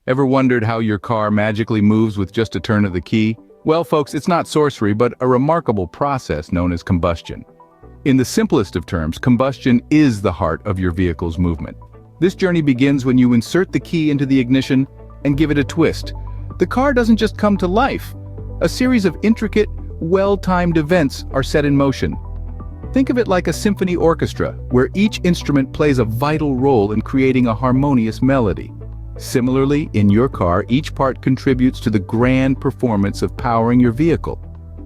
Ever wondered how your car magically moves with just a turn of the key? Well, folks, it's not sorcery, but a remarkable process known as combustion. In the simplest of terms, combustion is the heart of your vehicle's movement. This journey begins when you insert the key into the ignition and give it a twist. The car doesn't just come to life. A series of intricate, well-timed events are set in motion. Think of it like a symphony orchestra, where each instrument plays a vital role in creating a harmonious melody. Similarly, in your car, each part contributes to the grand performance of powering your vehicle.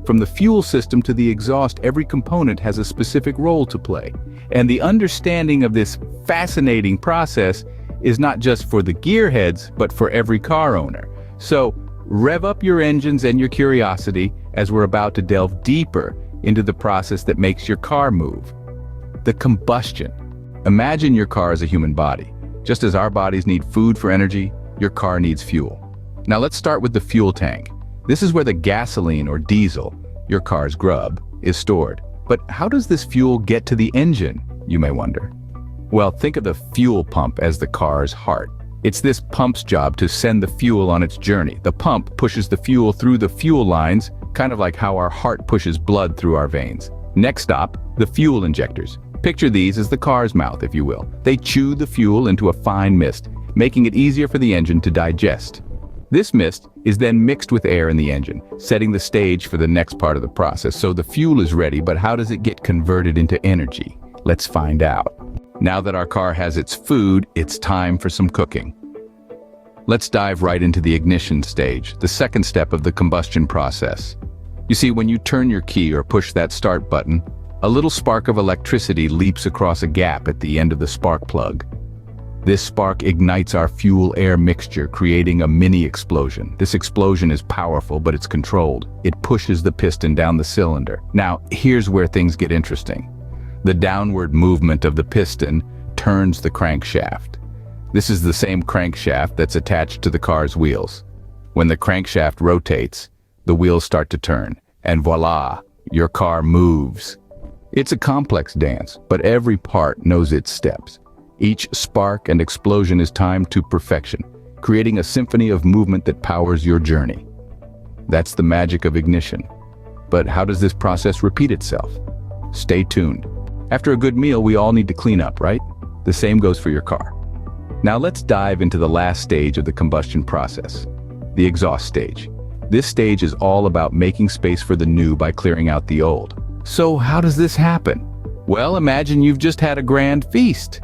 From the fuel system to the exhaust, every component has a specific role to play. And the understanding of this fascinating process is not just for the gearheads, but for every car owner. So, rev up your engines and your curiosity as we're about to delve deeper into the process that makes your car move. The combustion. Imagine your car as a human body. Just as our bodies need food for energy, your car needs fuel. Now let's start with the fuel tank. This is where the gasoline or diesel, your car's grub, is stored. But how does this fuel get to the engine, you may wonder? Well, think of the fuel pump as the car's heart. It's this pump's job to send the fuel on its journey. The pump pushes the fuel through the fuel lines, kind of like how our heart pushes blood through our veins. Next stop, the fuel injectors. Picture these as the car's mouth, if you will. They chew the fuel into a fine mist, making it easier for the engine to digest. This mist is then mixed with air in the engine, setting the stage for the next part of the process. So the fuel is ready, but how does it get converted into energy? Let's find out. Now that our car has its food, it's time for some cooking. Let's dive right into the ignition stage, the second step of the combustion process. You see, when you turn your key or push that start button, a little spark of electricity leaps across a gap at the end of the spark plug. This spark ignites our fuel-air mixture, creating a mini explosion. This explosion is powerful, but it's controlled. It pushes the piston down the cylinder. Now, here's where things get interesting. The downward movement of the piston turns the crankshaft. This is the same crankshaft that's attached to the car's wheels. When the crankshaft rotates, the wheels start to turn, and voila, your car moves. It's a complex dance, but every part knows its steps. Each spark and explosion is timed to perfection, creating a symphony of movement that powers your journey. That's the magic of ignition. But how does this process repeat itself? Stay tuned. After a good meal, we all need to clean up, right? The same goes for your car. Now let's dive into the last stage of the combustion process, the exhaust stage. This stage is all about making space for the new by clearing out the old. So how does this happen? Well, imagine you've just had a grand feast.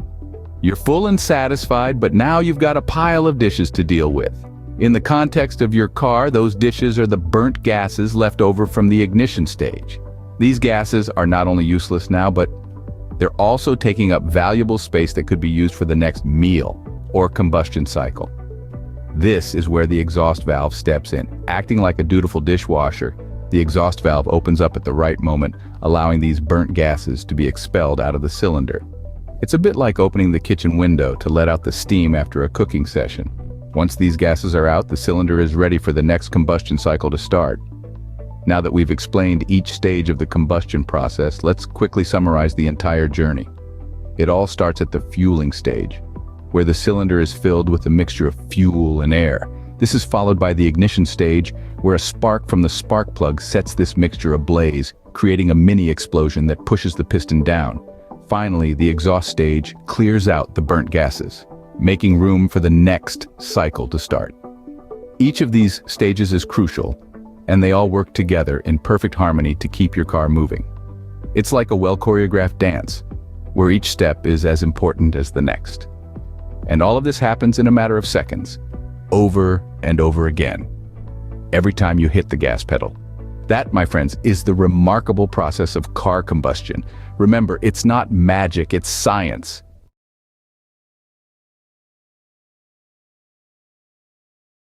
You're full and satisfied, but now you've got a pile of dishes to deal with. In the context of your car, those dishes are the burnt gases left over from the ignition stage. These gases are not only useless now, but they're also taking up valuable space that could be used for the next meal or combustion cycle. This is where the exhaust valve steps in. Acting like a dutiful dishwasher, the exhaust valve opens up at the right moment, allowing these burnt gases to be expelled out of the cylinder. It's a bit like opening the kitchen window to let out the steam after a cooking session. Once these gases are out, the cylinder is ready for the next combustion cycle to start. Now that we've explained each stage of the combustion process, let's quickly summarize the entire journey. It all starts at the fueling stage, where the cylinder is filled with a mixture of fuel and air. This is followed by the ignition stage, where a spark from the spark plug sets this mixture ablaze, creating a mini explosion that pushes the piston down. Finally, the exhaust stage clears out the burnt gases, making room for the next cycle to start. Each of these stages is crucial, and they all work together in perfect harmony to keep your car moving. It's like a well-choreographed dance, where each step is as important as the next. And all of this happens in a matter of seconds, over and over again, every time you hit the gas pedal. That, my friends, is the remarkable process of car combustion. Remember, it's not magic, it's science.